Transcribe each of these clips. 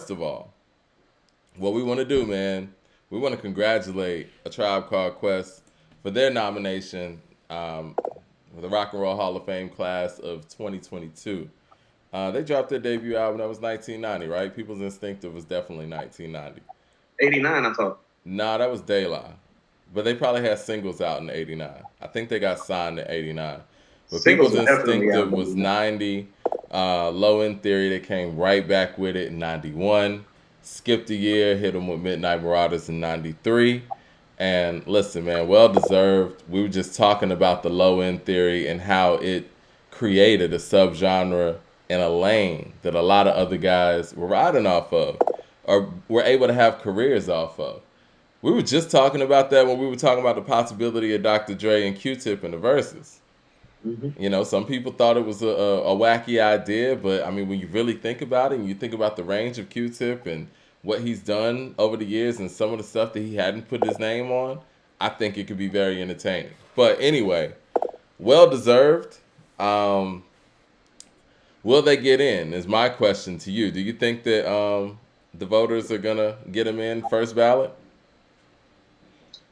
first of all, what we want to do, man, we want to congratulate A Tribe Called Quest for their nomination for the Rock and Roll Hall of Fame class of 2022. They dropped their debut album. That was 1990, right? People's Instinctive was definitely 1990. 89, I thought. Nah, that was De La. But they probably had singles out in '89. I think they got signed in '89. But Singles People's were definitely out Instinctive in was 89. '90. Low End Theory, they came right back with it in '91. Skipped a year, hit them with Midnight Marauders in '93. And listen, man, well deserved. We were just talking about the Low End Theory and how it created a subgenre in a lane that a lot of other guys were riding off of or were able to have careers off of. We were just talking about that when we were talking about the possibility of Dr. Dre and Q-Tip in the verses. Hmm. You know, some people thought it was a wacky idea, but I mean, when you really think about it and you think about the range of Q-Tip and what he's done over the years and some of the stuff that he hadn't put his name on, I think it could be very entertaining. But anyway, well deserved. Um, will they get in? Is my question to you. Do you think that the voters are gonna get him in first ballot?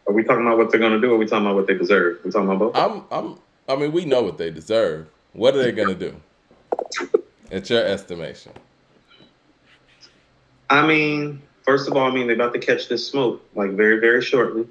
Are we talking about what they're going to do, or are we talking about what they deserve? We talking about both? I mean, we know what they deserve. What are they gonna do? It's your estimation. I mean, first of all, I mean, they're about to catch this smoke like very, very shortly.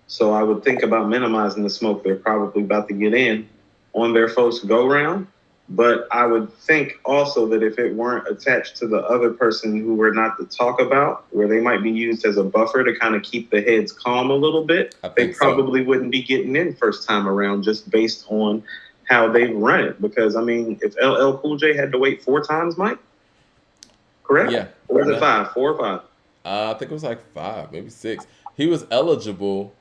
So I would think about minimizing the smoke. They're probably about to get in on their first go round. But I would think also that if it weren't attached to the other person who we're not to talk about, where they might be used as a buffer to kind of keep the heads calm a little bit, I they think so. probably wouldn't be getting in first time around just based on how they've run it. Because, I mean, if LL Cool J had to wait 4 times, Mike, correct? Yeah. Or was it No. five? 4 or 5? I think it was like 5, maybe 6. He was eligible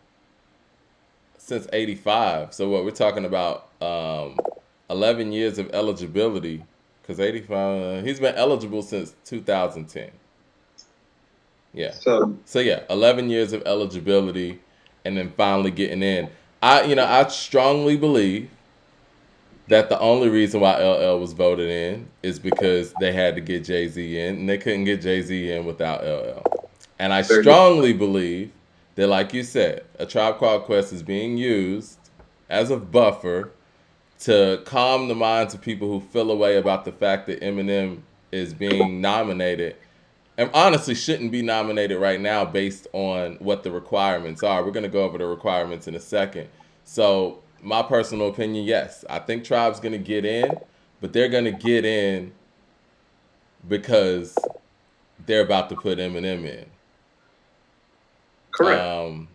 since '85. So what we're talking about? 11 years of eligibility. Because '85, he's been eligible since 2010. Yeah. So, So yeah, 11 years of eligibility, and then finally getting in. I strongly believe that the only reason why LL was voted in is because they had to get Jay Z in, and they couldn't get Jay Z in without LL. And I very good. strongly believe that, like you said, a Tribe Called Quest is being used as a buffer to calm the minds of people who feel a way about the fact that Eminem is being nominated and honestly shouldn't be nominated right now based on what the requirements are. We're going to go over the requirements in a second. So, my personal opinion, yes, I think Tribe's going to get in, but they're going to get in because they're about to put Eminem in. Correct. Um,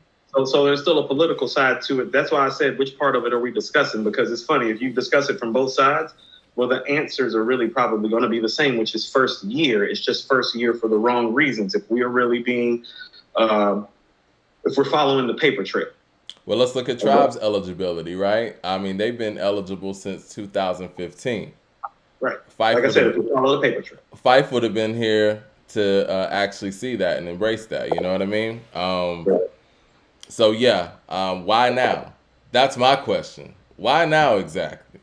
So there's still a political side to it. That's why I said, which part of it are we discussing? Because it's funny, if you discuss it from both sides, well, the answers are really probably going to be the same, which is first year. It's just first year for the wrong reasons. If we are really being, uh, if we're following the paper trail. well, let's look at Tribe's eligibility, right? I mean, they've been eligible since 2015. Right. Fife Like I would said, have if we follow the paper trail. Fife would have been here to actually see that and embrace that. You know what I mean? Right. So yeah, why now? That's my question. Why now exactly?